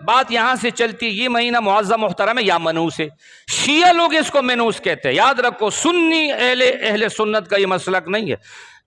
بات یہاں سے چلتی یہ مہینہ معظم محترم ہے یا منحوس ہے؟ شیعہ لوگ اس کو منحوس کہتے ہیں. یاد رکھو سنی اہل سنت کا یہ مسلک نہیں ہے.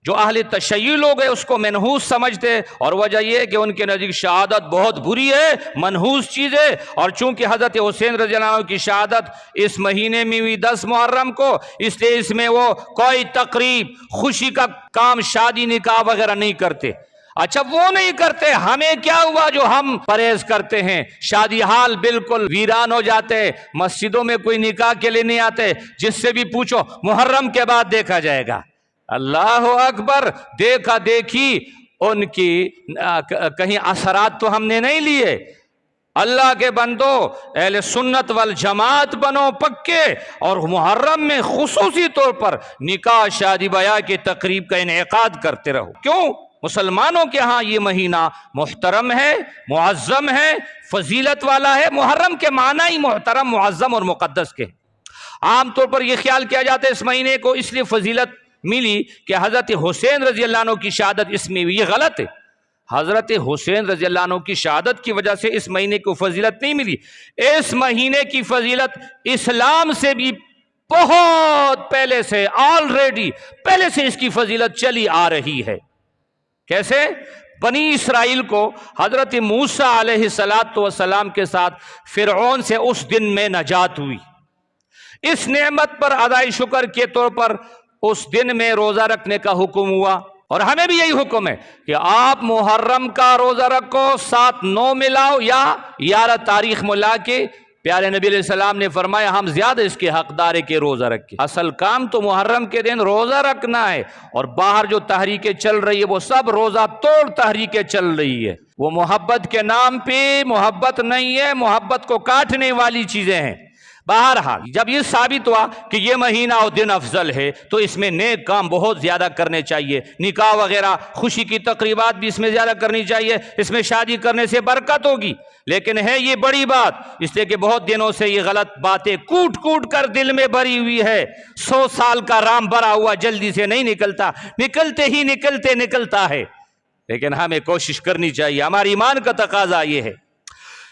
جو اہل تشیع لوگ ہیں اس کو منحوس سمجھتے ہیں، اور وجہ یہ ہے کہ ان کے نزدیک شہادت بہت بری ہے، منحوس چیز ہے. اور چونکہ حضرت حسین رضی اللہ عنہ کی شہادت اس مہینے میں ہوئی 10 محرم کو، اس لیے اس میں وہ کوئی تقریب خوشی کا کام شادی نکاح وغیرہ نہیں کرتے. اچھا وہ نہیں کرتے، ہمیں کیا ہوا جو ہم پرہیز کرتے ہیں؟ شادی حال بالکل ویران ہو جاتے ہیں، مسجدوں میں کوئی نکاح کے لیے نہیں آتے. جس سے بھی پوچھو محرم کے بعد دیکھا جائے گا. اللہ اکبر. دیکھا دیکھی ان کی کہیں اثرات تو ہم نے نہیں لیے. اللہ کے بندو اہل سنت والجماعت بنو پکے، اور محرم میں خصوصی طور پر نکاح شادی بیاہ کی تقریب کا انعقاد کرتے رہو. کیوں؟ مسلمانوں کے ہاں یہ مہینہ محترم ہے، معظم ہے، فضیلت والا ہے. محرم کے معنی ہی محترم، معظم اور مقدس کے. عام طور پر یہ خیال کیا جاتا ہے اس مہینے کو اس لیے فضیلت ملی کہ حضرت حسین رضی اللہ عنہ کی شہادت اس میں ہوئی. یہ غلط ہے. حضرت حسین رضی اللہ عنہ کی شہادت کی وجہ سے اس مہینے کو فضیلت نہیں ملی. اس مہینے کی فضیلت اسلام سے بھی بہت پہلے سے، آلریڈی پہلے سے اس کی فضیلت چلی آ رہی ہے. کیسے؟ بنی اسرائیل کو حضرت موسیٰ علیہ السلام کے ساتھ فرعون سے اس دن میں نجات ہوئی. اس نعمت پر ادائی شکر کے طور پر اس دن میں روزہ رکھنے کا حکم ہوا. اور ہمیں بھی یہی حکم ہے کہ آپ محرم کا روزہ رکھو، 7-9 ملاؤ یا 11 تاریخ ملا کے. پیارے نبی علیہ السلام نے فرمایا ہم زیادہ اس کے حقدار ہے کہ روزہ رکھیں. اصل کام تو محرم کے دن روزہ رکھنا ہے. اور باہر جو تحریکیں چل رہی ہے وہ سب روزہ توڑ تحریکیں چل رہی ہے. وہ محبت کے نام پہ محبت نہیں ہے، محبت کو کاٹنے والی چیزیں ہیں. بہرحال جب یہ ثابت ہوا کہ یہ مہینہ اور دن افضل ہے تو اس میں نیک کام بہت زیادہ کرنے چاہیے. نکاح وغیرہ خوشی کی تقریبات بھی اس میں زیادہ کرنی چاہیے. اس میں شادی کرنے سے برکت ہوگی. لیکن ہے یہ بڑی بات اس لیے کہ بہت دنوں سے یہ غلط باتیں کوٹ کوٹ کر دل میں بھری ہوئی ہے. 100 سال کا رام بھرا ہوا جلدی سے نہیں نکلتا، نکلتے ہی نکلتا ہے. لیکن ہمیں کوشش کرنی چاہیے. ہماری ایمان کا تقاضا یہ ہے.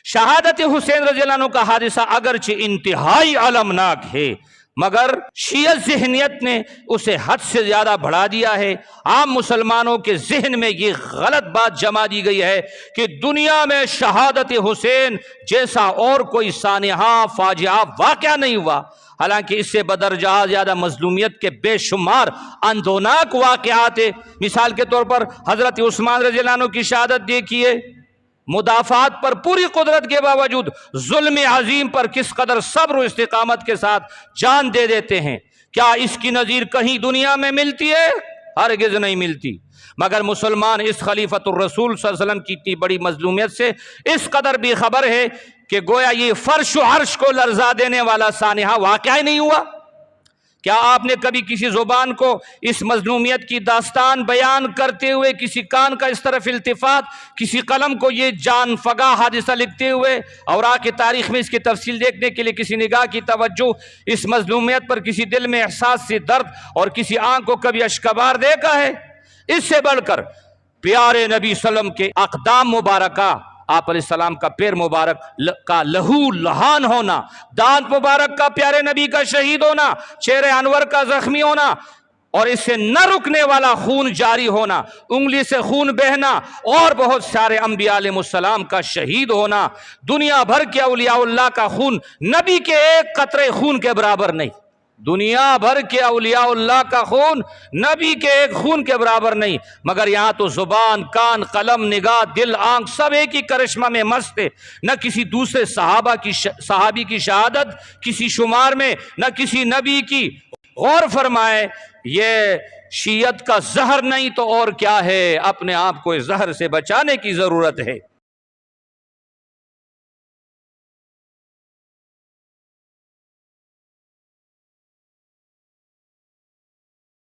شہادت حسین رضی اللہ عنہ کا حادثہ اگرچہ انتہائی المناک ہے، مگر شیعہ ذہنیت نے اسے حد سے زیادہ بڑھا دیا ہے. عام مسلمانوں کے ذہن میں یہ غلط بات جما دی گئی ہے کہ دنیا میں شہادت حسین جیسا اور کوئی سانحہ فاجعہ واقعہ نہیں ہوا. حالانکہ اس سے بدرجہ زیادہ مظلومیت کے بے شمار اندوناک واقعات ہیں. مثال کے طور پر حضرت عثمان رضی اللہ عنہ کی شہادت دیکھیے. مدافعات پر پوری قدرت کے باوجود ظلم عظیم پر کس قدر صبر و استقامت کے ساتھ جان دے دیتے ہیں. کیا اس کی نظیر کہیں دنیا میں ملتی ہے؟ ہرگز نہیں ملتی. مگر مسلمان اس خلیفۃ الرسول صلی اللہ علیہ وسلم کی اتنی بڑی مظلومیت سے اس قدر بھی خبر ہے کہ گویا یہ فرش و عرش کو لرزا دینے والا سانحہ واقعہ ہی نہیں ہوا. کیا آپ نے کبھی کسی زبان کو اس مظلومیت کی داستان بیان کرتے ہوئے، کسی کان کا اس طرف التفات، کسی قلم کو یہ جان فگا حادثہ لکھتے ہوئے اوراق تاریخ میں اس کی تفصیل دیکھنے کے لیے کسی نگاہ کی توجہ اس مظلومیت پر، کسی دل میں احساس سے درد اور کسی آنکھ کو کبھی اشکبار دیکھا ہے؟ اس سے بڑھ کر پیارے نبی صلی اللہ علیہ وسلم کے اقدام مبارکہ، آپ علیہ السلام کا پیر مبارک کا لہو لہان ہونا، دانت مبارک کا پیارے نبی کا شہید ہونا، چہرے انور کا زخمی ہونا، اور اس سے نہ رکنے والا خون جاری ہونا، انگلی سے خون بہنا، اور بہت سارے انبیاء علیہ السلام کا شہید ہونا. دنیا بھر کے اولیاء اللہ کا خون نبی کے ایک قطرے خون کے برابر نہیں. دنیا بھر کے اولیاء اللہ کا خون نبی کے ایک خون کے برابر نہیں. مگر یہاں تو زبان، کان، قلم، نگاہ، دل، آنکھ سب ایک ہی کرشمہ میں مست ہے. نہ کسی دوسرے صحابی کی شہادت کسی شمار میں، نہ کسی نبی کی. غور فرمائے، یہ شیعت کا زہر نہیں تو اور کیا ہے. اپنے آپ کو اس زہر سے بچانے کی ضرورت ہے.